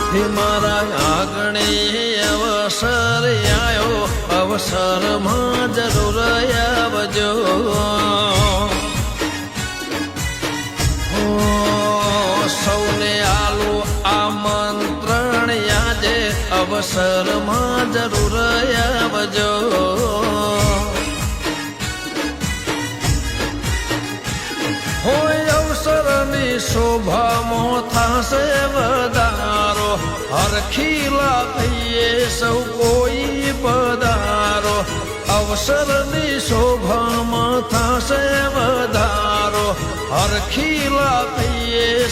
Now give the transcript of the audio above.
મારા આંગણે અવસર આયો અવસરમાં જરૂર આવજો સૌને આલો આમંત્રણ આજે અવસરમાં જરૂર આવજો હોય અવસરની શોભામાં થશે વધારો હરખીલા થઈએ સૌ કોઈ પધારો અવસરની શોભામાં થશે વધારો હરખીલા થઈએ